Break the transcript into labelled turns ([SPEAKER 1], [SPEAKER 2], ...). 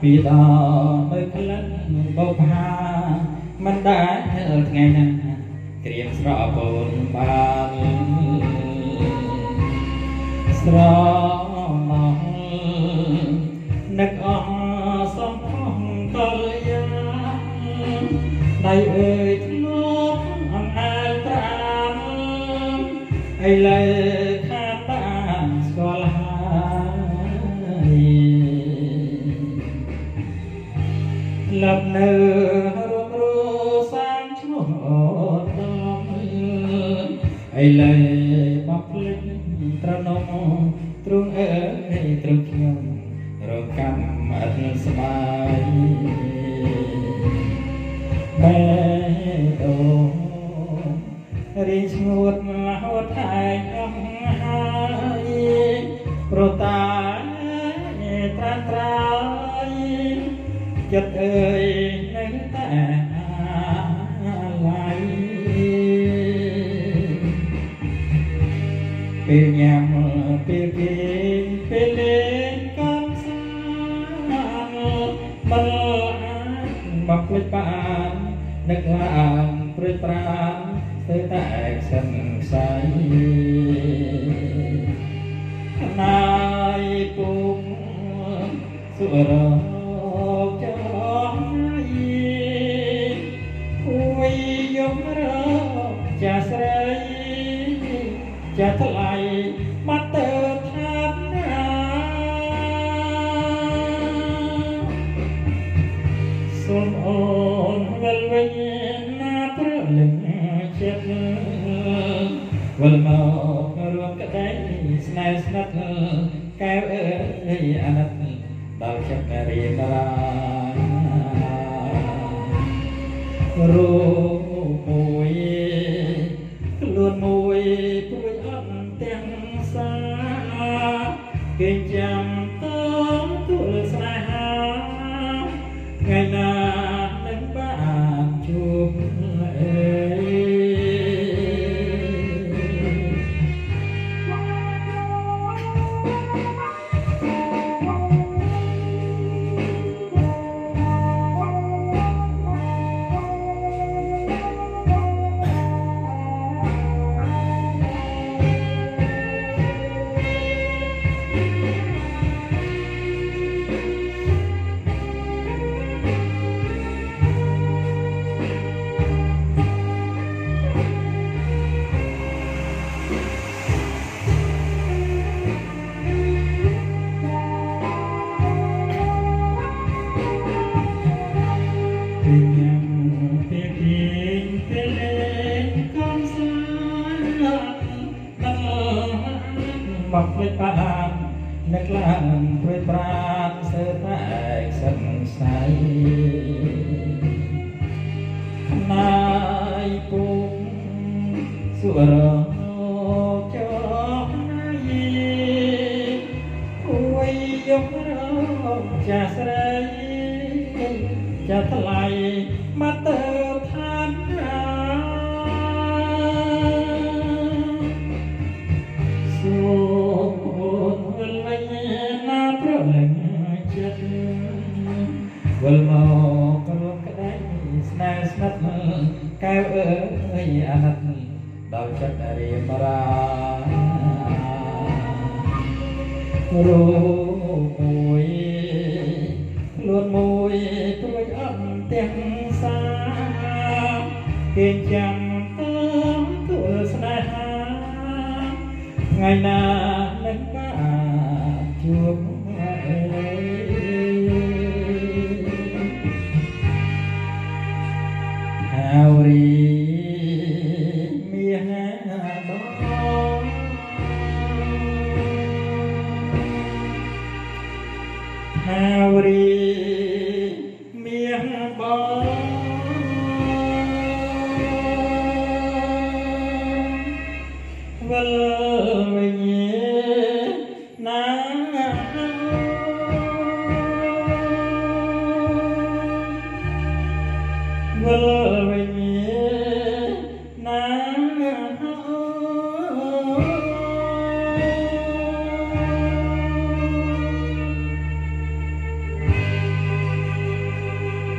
[SPEAKER 1] ពីដនៅក្លិនបោផាមិនដែលថ្ងៃណាក្រៀមស្រពូនបានស្រណោះនឹកអស់សំផស្សកលយាដៃអើយធ្លាប់អង្អែលប្រាំឥឡូវខាតបានស្គាល់ហើយលប់នៅរួមរស់សាងឈ្មោះដំឥឡូវបបភ្លេចត្រនំទ្រង់អើយទ្រង់ខ្ញុំរកកម្មអត់ស្បាយបែដូរីឈ្ងួតហត់ហើយអស់ហើយប្រតាត្រាត្រាយចិត្តអើយនៅតែឡាយពេលញ៉ាំពេលគេពេលលេងកំសាន្តមិនអាចមកភ្លេចបាននឹកឡើងព្រួយប្រាណស្ទើរតែខ្សឹងខ្សៃណាយពុកសុរចយគួយយករកចាស្រីចាថ្លៃបាត់ទៅថាណាសូមអូនវិលវិញណាព្រលឹងចិត្តវិលមករួមក្តីស្នេហ៍ស្និទ្ធកែវអើយអាណិតដល់ចិត្តរៀងរារូបមួយខ្លួនមួយព្រួយអត់ទាំងសាគេចាំតទួលស្នេហាថ្ងៃណានឹងបានជួបអើមកភ្លេចបាននឹកឡើងព្រួយប្រាណសើតែខ្សឹងខ្សៃណាយពុកសុរចយគួយយករកចាស្រីចាថ្លៃមកទៅឋានណាសូមអូនវិលវិញណាព្រលឹងចិត្តវិលមករួមក្តីស្នេហ៍ស្និទ្ធកែវអើយអាណិតដល់ចិត្តរៀមរារូបមួយខ្លួនមួយព្រួយអត់ទាំងសាគេចាំទួលស្នេហាថ្ងៃណានឹងបានជួបហាវរីមានបងហាវរីមានបងវិលវិញ